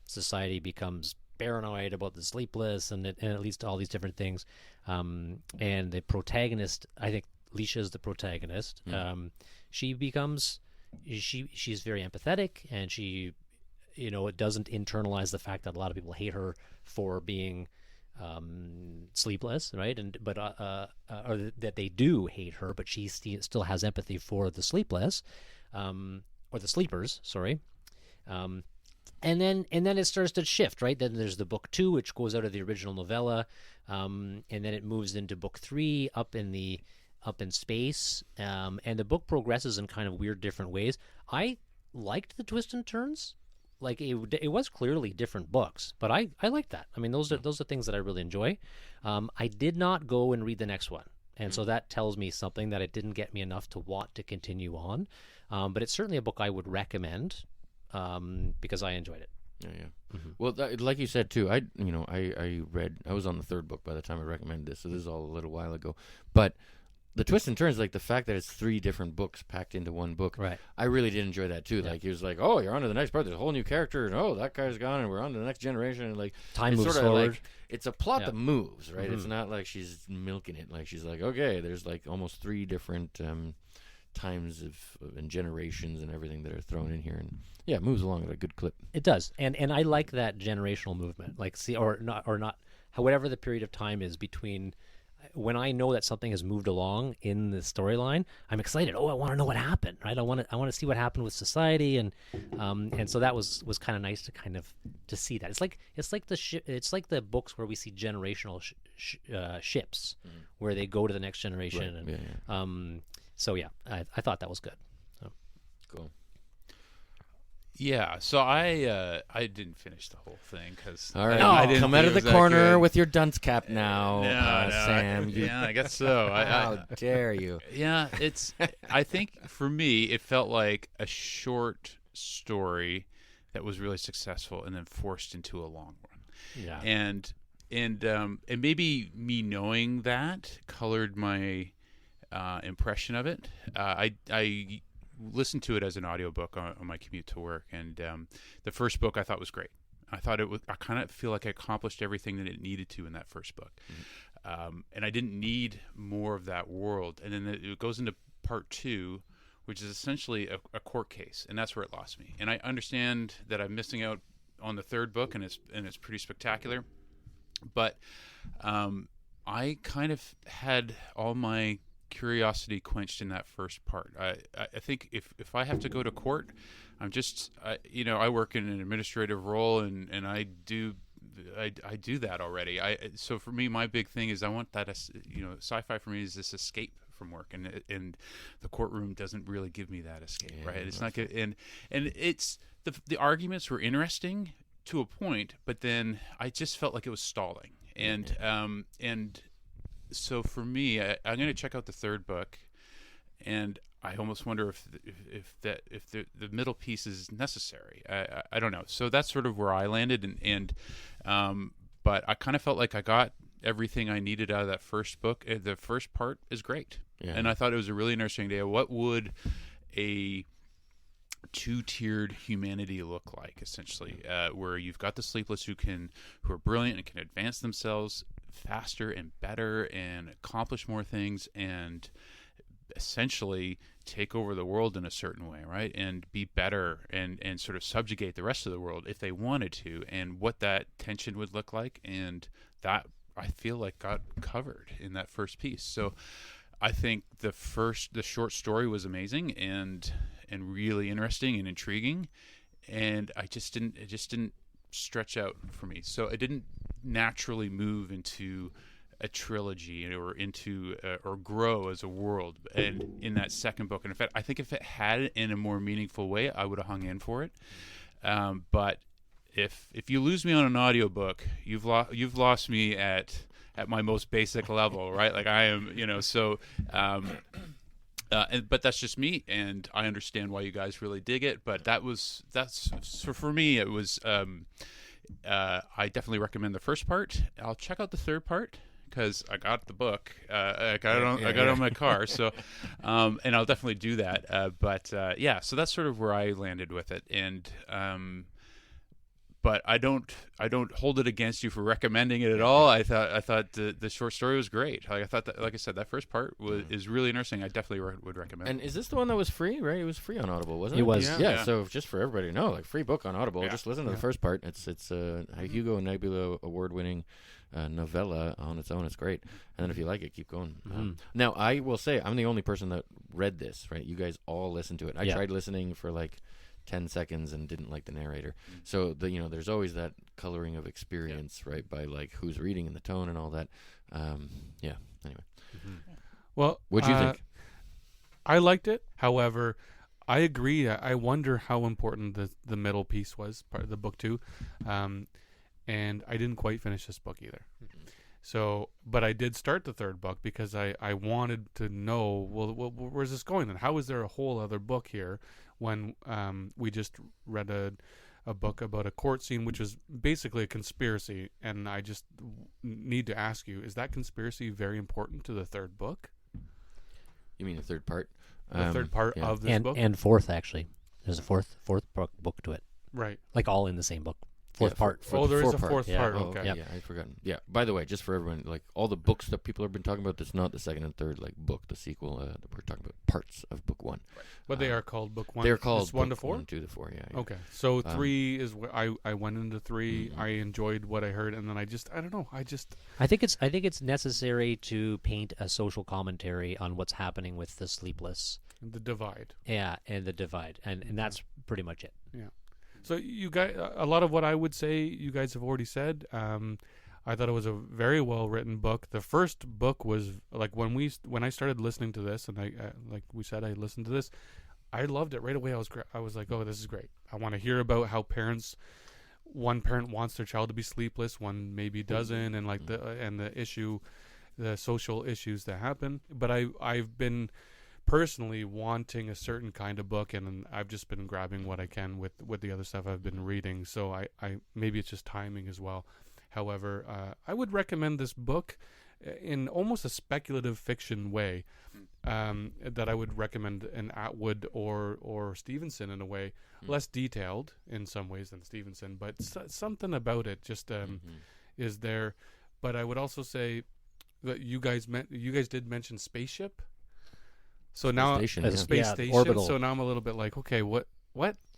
society becomes paranoid about the sleepless, and it leads to all these different things. And the protagonist, I think Leisha's the protagonist. She's very empathetic, and she, it doesn't internalize the fact that a lot of people hate her for being sleepless, right? Or that they do hate her, but she still has empathy for the sleepless, or the sleepers. Sorry. And then it starts to shift, right? Then there's the book 2, which goes out of the original novella, and then it moves into book 3, up in space, and the book progresses in kind of weird, different ways. I liked the twists and turns. Like it was clearly different books, but I liked that. I mean, those are things that I really enjoy. I did not go and read the next one, and so that tells me something, that it didn't get me enough to want to continue on. But it's certainly a book I would recommend, because I enjoyed it. Yeah. Well, like you said too, I was on the 3rd book by the time I recommended this, so this is all a little while ago. But the twists and turns, like the fact that it's 3 different books packed into one book, right? I really did enjoy that too. Yeah. Like, he was like, "Oh, you're on to the next part. There's a whole new character, and oh, that guy's gone, and we're on to the next generation." And like, time moves sort of forward. like, it's a plot that moves, right? It's not like she's milking it. Like, she's like, okay, there's like almost 3 different times and generations and everything that are thrown in here, and it moves along at a good clip. It does, and I like that generational movement. Like, or not, however the period of time is between. When I know that something has moved along in the storyline, I'm excited. Oh, I want to know what happened, right? I want to see what happened with society, and so that was kind of nice to see that. It's like the books where we see generational ships, where they go to the next generation, right. and so I thought that was good. So. Cool. Yeah, so I didn't finish the whole thing because all right, I didn't come out of the corner with your dunce cap now, Sam. I guess so. How dare you? Yeah, I think for me it felt like a short story that was really successful and then forced into a long one. Yeah, and maybe me knowing that colored my impression of it. I listened to it as an audiobook on my commute to work, and the first book I thought was great. I kind of feel like I accomplished everything that it needed to in that first book, and I didn't need more of that world. And then it goes into part 2, which is essentially a court case, and that's where it lost me. And I understand that I'm missing out on the 3rd book, and it's pretty spectacular, but I kind of had all my curiosity quenched in that first part. I think if I have to go to court, I'm just I work in an administrative role, and I do that already. So for me, my big thing is I want that sci-fi for me is this escape from work, and the courtroom doesn't really give me that escape, right? It's not good, and it's the arguments were interesting to a point, but then I just felt like it was stalling, and so for me, I'm going to check out the 3rd book, and I almost wonder if the middle piece is necessary. I don't know. So that's sort of where I landed, but I kind of felt like I got everything I needed out of that first book. The first part is great, and I thought it was a really interesting idea. What would a 2-tiered humanity look like, essentially, where you've got the sleepless who are brilliant and can advance themselves faster and better and accomplish more things and essentially take over the world in a certain way, right? And be better and sort of subjugate the rest of the world if they wanted to, and what that tension would look like. And that, I feel like, got covered in that first piece. So I think the short story was amazing and really interesting and intriguing, and it just didn't stretch out for me. So it didn't naturally move into a trilogy or into or grow as a world. And in that second book, and in fact, I think if it had it in a more meaningful way, I would have hung in for it. But if you lose me on an audiobook, you've lost me at my most basic level, right? Like I am, so. But that's just me, and I understand why you guys really dig it. But so for me, it was. I definitely recommend the first part. I'll check out the 3rd part because I got the book. I got it on my car. So, and I'll definitely do that. But so that's sort of where I landed with it. And but I don't hold it against you for recommending it at all. I thought the short story was great. Like I thought that, like I said, that first part is really interesting. I definitely would recommend. And is this the one that was free? Right, it was free on Audible, wasn't it? It was. Yeah. So just for everybody to know, like free book on Audible. Yeah. Just listen to the first part. It's a Hugo and Nebula award-winning novella on its own. It's great. And then if you like it, keep going. Now I will say I'm the only person that read this. Right, you guys all listened to it. I tried listening for like 10 seconds and didn't like the narrator. So there's always that coloring of experience, right, by like who's reading and the tone and all that. Anyway. Well, What'd you think? I liked it. However, I agree. I wonder how important the middle piece was, part of the book too. And I didn't quite finish this book either. So, but I did start the third book because I wanted to know, well, where's this going? And how is there a whole other book here when we just read a book about a court scene, which is basically a conspiracy? And I just need to ask you, is that conspiracy very important to the third book? You mean the third part? The third part of this book? And fourth, actually. There's a fourth book to it. Right. Like all in the same book. Fourth part. There is a fourth part. Oh, okay. Yeah, I'd forgotten. Yeah. By the way, just for everyone, like all the books that people have been talking about, that's not the second and third like book, the sequel. We're talking about parts of book one. Right. But they are called book one. They're called it's 1 to 4. 1, 2 to 4. Yeah. Okay. So 3 is where I went into 3. I enjoyed what I heard, and then I don't know. I think it's necessary to paint a social commentary on what's happening with the sleepless. The divide. Yeah, and the divide, and that's pretty much it. Yeah. So you guys, a lot of what I would say, you guys have already said. I thought it was a very well written book. The first book was like when I started listening to this, and I like we said, I listened to this. I loved it right away. I was like, oh, this is great. I want to hear about how one parent wants their child to be sleepless, one maybe doesn't, and like the social issues that happen. But I've been personally wanting a certain kind of book, and I've just been grabbing what I can with the other stuff I've been reading. So I maybe it's just timing as well. However, I would recommend this book in almost a speculative fiction way, that I would recommend an Atwood or Stevenson in a way, less detailed in some ways than Stevenson, but something about it just is there. But I would also say that you guys did mention spaceship. So now space station. Orbital. So now I'm a little bit like, okay, what?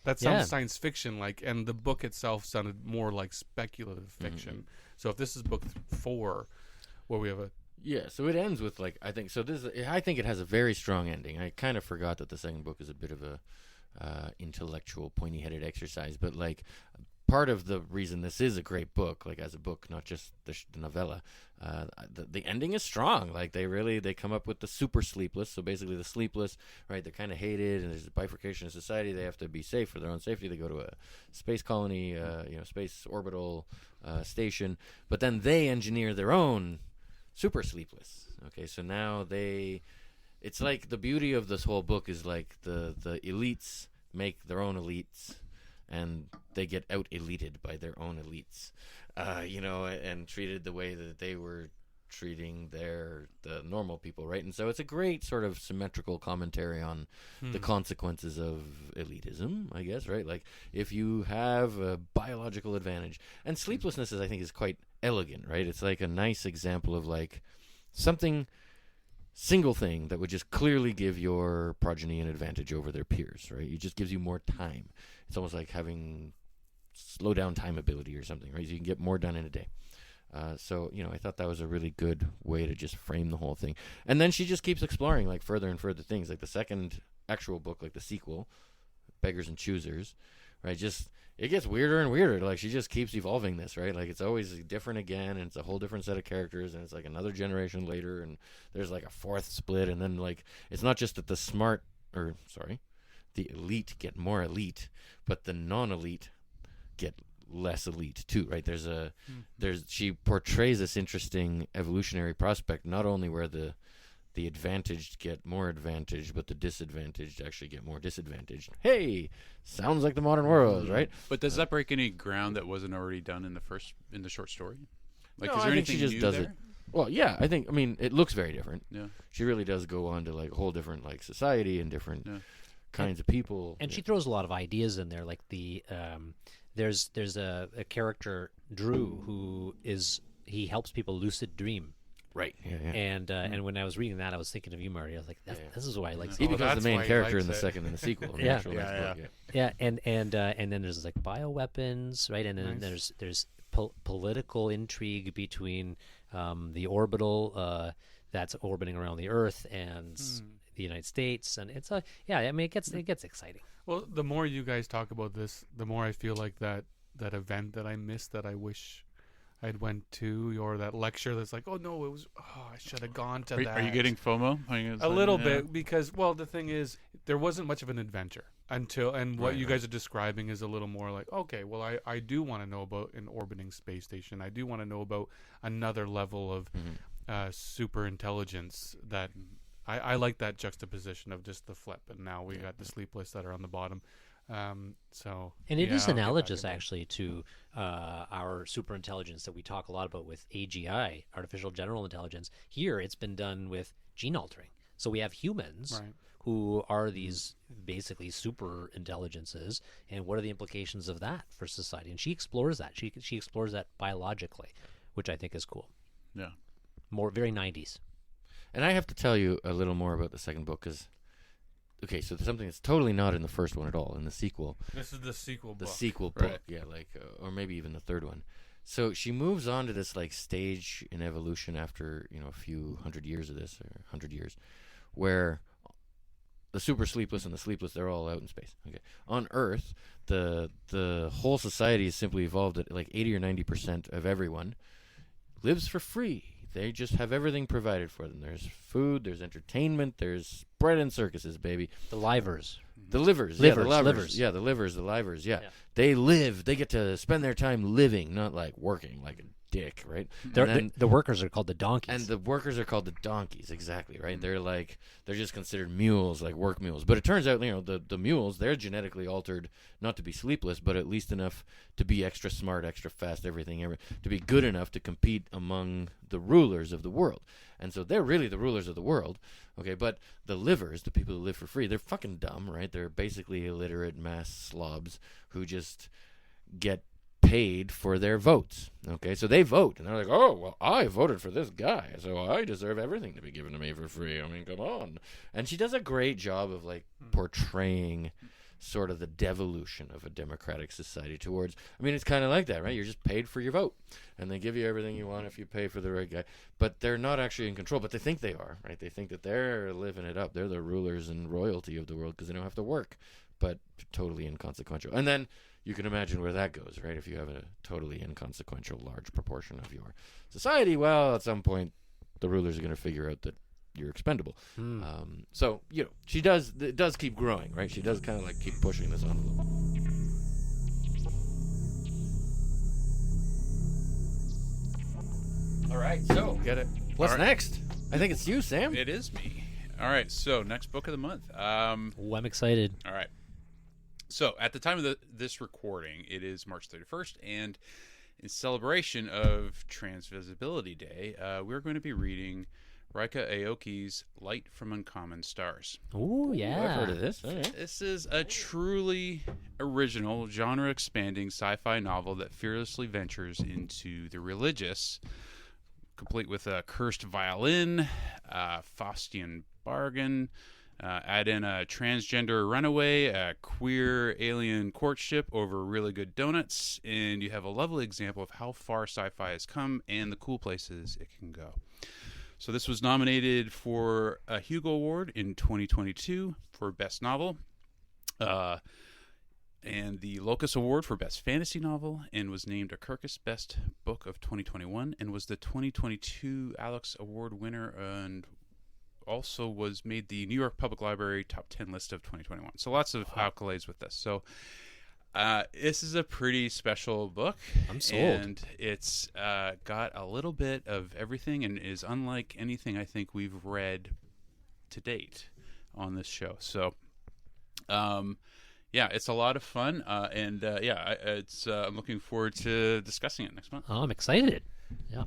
That sounds science fiction like, and the book itself sounded more like speculative fiction. So if this is book 4, where we have so it ends with like I think it has a very strong ending. I kind of forgot that the second book is a bit of a intellectual, pointy-headed exercise, but like part of the reason this is a great book, like as a book, not just the novella, the ending is strong. Like they come up with the super sleepless. So basically the sleepless, right, they're kind of hated, and there's a bifurcation of society. They have to be safe for their own safety. They go to a space colony, space orbital station, but then they engineer their own super sleepless. Okay, so now it's like the beauty of this whole book is like the elites make their own elites, and they get out-elited by their own elites, and treated the way that they were treating the normal people, right? And so it's a great sort of symmetrical commentary on the consequences of elitism, I guess, right? Like if you have a biological advantage, and sleeplessness I think is quite elegant, right? It's like a nice example of like something single thing that would just clearly give your progeny an advantage over their peers, right? It just gives you more time. It's almost like having slow down time ability or something, right? So you can get more done in a day. So I thought that was a really good way to just frame the whole thing. And then she just keeps exploring like further and further things. Like the second actual book, like the sequel, Beggars and Choosers, right? Just it gets weirder and weirder. Like she just keeps evolving this, right? Like it's always different again, and it's a whole different set of characters, and it's like another generation later, and there's like a fourth split, and then like it's not just that the elite get more elite, but the non-elite get less elite too, right? She portrays this interesting evolutionary prospect, not only where the advantaged get more advantaged, but the disadvantaged actually get more disadvantaged. Hey, sounds like the modern world, right? But does that break any ground that wasn't already done in the short story? Like, no, is there I think anything she just new does there? it Well, yeah, I mean, it looks very different. Yeah. She really does go on to like a whole different like society and different kinds of people. And she throws a lot of ideas in there, like there's a character Drew who he helps people lucid dream. Right. Yeah. And when I was reading that, I was thinking of you, Marty. I was like, this is why I like. He becomes the that's main why he character in likes the it. second and the sequel. In the Yeah. actual next book, Yeah, and then there's like bioweapons, right? And then there's political intrigue between the orbital that's orbiting around the Earth and the United States, and it's it gets exciting. Well, the more you guys talk about this, the more I feel like that event that I missed that I wish I'd went to, or that lecture that's like, I should have gone to that. Are you getting FOMO? A little bit, because, well, the thing is, there wasn't much of an adventure what you guys are describing is a little more like, okay, well, I do want to know about an orbiting space station. I do want to know about another level of super intelligence that I like that juxtaposition of just the flip, and now we got the sleepless that are on the bottom. And it is analogous actually to our super intelligence that we talk a lot about with AGI, artificial general intelligence. Here it's been done with gene altering. So we have humans who are these basically super intelligences, and what are the implications of that for society? And she explores that. She explores that biologically, which I think is cool. Yeah. Very 90s. And I have to tell you a little more about the second book because, okay, so there's something that's totally not in the first one at all, in the sequel. This is the sequel book. The sequel book, yeah, like, or maybe even the third one. So she moves on to this, like, stage in evolution after, a few 100 years of this, or 100 years, where the super sleepless and the sleepless, they're all out in space. Okay, on Earth, the whole society has simply evolved at, like, 80 or 90% of everyone lives for free. They just have everything provided for them. There's food, there's entertainment, there's bread and circuses, baby. The livers. The livers. Yeah, the livers. Yeah, the livers, the livers, yeah. They live. They get to spend their time living, not like working like a dick, right? The workers are called the donkeys. And the workers are called the donkeys, exactly, right? They're just considered mules, like work mules. But it turns out, the mules, they're genetically altered not to be sleepless, but at least enough to be extra smart, extra fast, everything, to be good enough to compete among the rulers of the world. And so they're really the rulers of the world, okay? But the livers, the people who live for free, they're fucking dumb, right? They're basically illiterate mass slobs who just get paid for their votes. Okay, so they vote, and they're like, oh, well, I voted for this guy, so I deserve everything to be given to me for free. I mean, come on. And she does a great job of, like, portraying sort of the devolution of a democratic society towards, it's kind of like that, right? You're just paid for your vote, and they give you everything you want if you pay for the right guy, but they're not actually in control, but they think they are, right? They think that they're living it up. They're the rulers and royalty of the world because they don't have to work, but totally inconsequential. And then you can imagine where that goes, right? If you have a totally inconsequential large proportion of your society, well, at some point, the rulers are going to figure out that you're expendable. So, it does keep growing, right? She does kind of like keep pushing this envelope. All right, so Get it. what's All right. next? I think it's you, Sam. It is me. All right, so next book of the month. I'm excited. All right. So at the time of this recording, it is March 31st, and in celebration of Transvisibility Day, we're going to be reading Rika Aoki's Light from Uncommon Stars. Ooh, yeah. I've heard of this. All right. This is a truly original, genre-expanding sci-fi novel that fearlessly ventures into the religious, complete with a cursed violin, Faustian bargain, add in a transgender runaway, a queer alien courtship over really good donuts, and you have a lovely example of how far sci-fi has come and the cool places it can go. So this was nominated for a Hugo Award in 2022 for Best Novel, and the Locus Award for Best Fantasy Novel, and was named a Kirkus Best Book of 2021, and was the 2022 Alex Award winner, and also was made the New York Public Library Top 10 list of 2021. So lots of accolades with this. So this is a pretty special book. I'm sold. And it's got a little bit of everything and is unlike anything I think we've read to date on this show. So, it's a lot of fun. I'm looking forward to discussing it next month. Oh, I'm excited. Yeah.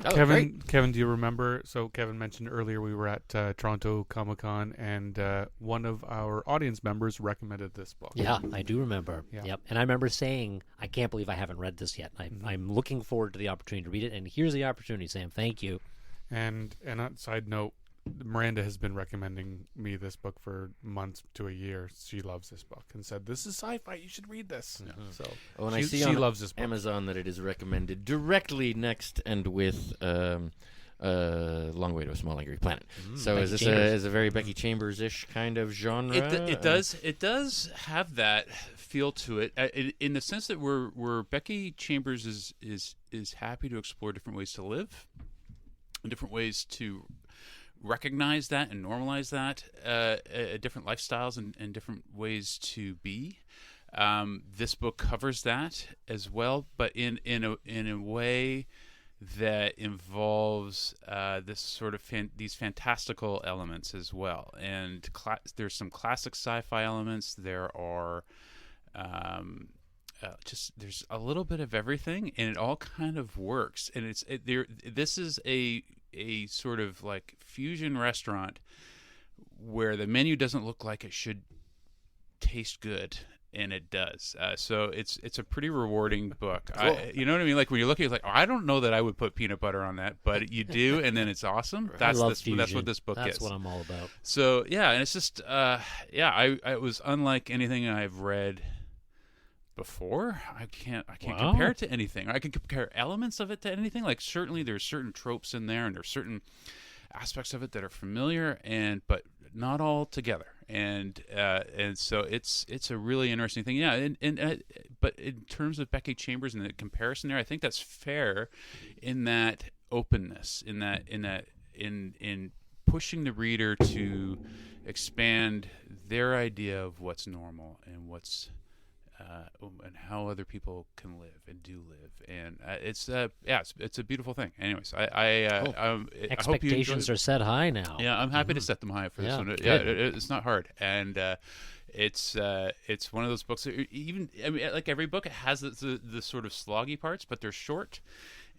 Kevin, do you remember? So Kevin mentioned earlier we were at Toronto Comic-Con, and one of our audience members recommended this book. Yeah, I do remember. Yeah. Yep. And I remember saying, I can't believe I haven't read this yet. I'm looking forward to the opportunity to read it, and here's the opportunity, Sam. Thank you. And on side note, Miranda has been recommending me this book for months to a year. She loves this book and said, "This is sci-fi. You should read this." Yeah. So and she, I see she on loves this book. Amazon that it is recommended directly next and with Long Way to a Small Angry Planet. So Becky is this Chambers. a very Becky Chambers-ish kind of genre? It does have that feel to it, in the sense that where Becky Chambers is happy to explore different ways to live, and different ways to recognize that and normalize that, different lifestyles and different ways to be. This book covers that as well, but in a way that involves this sort of these fantastical elements as well. And there's some classic sci-fi elements. There are there's a little bit of everything, and it all kind of works. And this is a sort of like fusion restaurant where the menu doesn't look like it should taste good, and it does. So it's a pretty rewarding book. Cool. You know what I mean? Like when you're looking, it's like, I don't know that I would put peanut butter on that, but you do, and then it's awesome. That's what this book is. That's what I'm all about. So yeah, and it's just it was unlike anything I've read before. I can't compare it to anything. I can compare elements of it to anything. Like certainly there's certain tropes in there, and there's certain aspects of it that are familiar, but not all together. And so it's a really interesting thing. Yeah, but in terms of Becky Chambers and the comparison there, I think that's fair in that openness, in pushing the reader to expand their idea of what's normal and what's and how other people can live and do live, and it's a beautiful thing. Anyways, Expectations are set high now. Yeah, I'm happy to set them high for this one. Good. Yeah, it's not hard, and it's one of those books that like every book, it has the sort of sloggy parts, but they're short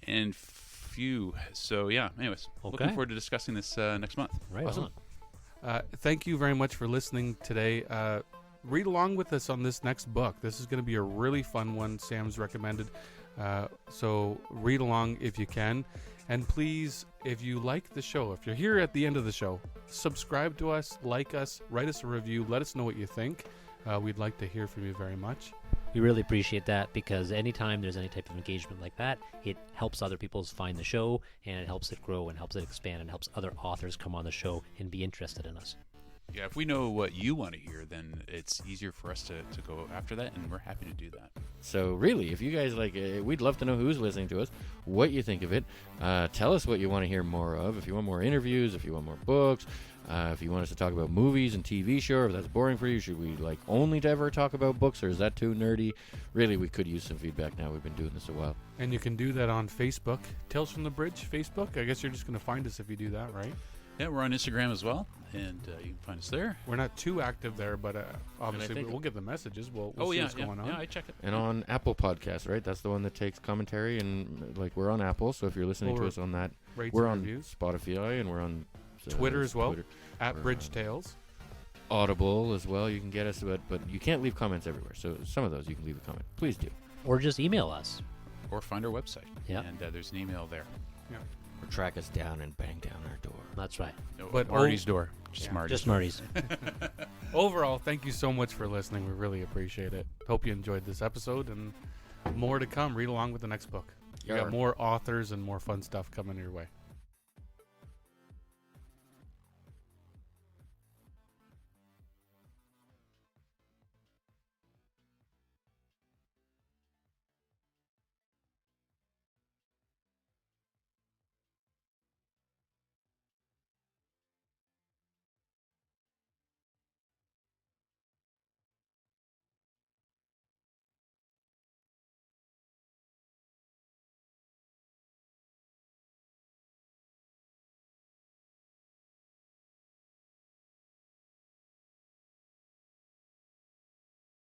and few. So yeah. Anyways, looking forward to discussing this next month. Right. Awesome. Thank you very much for listening today. Read along with us on this next book. This is going to be a really fun one Sam's recommended. So read along if you can. And please, if you like the show, if you're here at the end of the show, subscribe to us, like us, write us a review, let us know what you think. We'd like to hear from you very much. We really appreciate that, because anytime there's any type of engagement like that, it helps other people find the show, and it helps it grow and helps it expand and helps other authors come on the show and be interested in us. Yeah, if we know what you want to hear, then it's easier for us to go after that, and we're happy to do that. So really, if you guys we'd love to know who's listening to us, what you think of it. Tell us what you want to hear more of. If you want more interviews, if you want more books, if you want us to talk about movies and TV show, if that's boring for you, should we only to ever talk about books, or is that too nerdy? Really, we could use some feedback now. We've been doing this a while. And you can do that on Facebook. Tales from the Bridge, Facebook. I guess you're just going to find us if you do that, right? Yeah, we're on Instagram as well, and you can find us there. We're not too active there, but obviously we'll get the messages. We'll see what's going on. Yeah, I check it. And on Apple Podcasts, right? That's the one that takes commentary, and we're on Apple. So if you're listening to us on that, we're on reviews. Spotify, and we're on Twitter as well. Twitter. At Bridge Tales. Audible as well. You can get us, but you can't leave comments everywhere. So some of those you can leave a comment. Please do. Or just email us. Or find our website. Yeah. And there's an email there. Yeah. Or track us down and bang down our door. That's right. No, But Marty's door. Just Marty's. Just Marty's. Overall, thank you so much for listening. We really appreciate it. Hope you enjoyed this episode, and more to come. Read along with the next book. You got more authors and more fun stuff coming your way.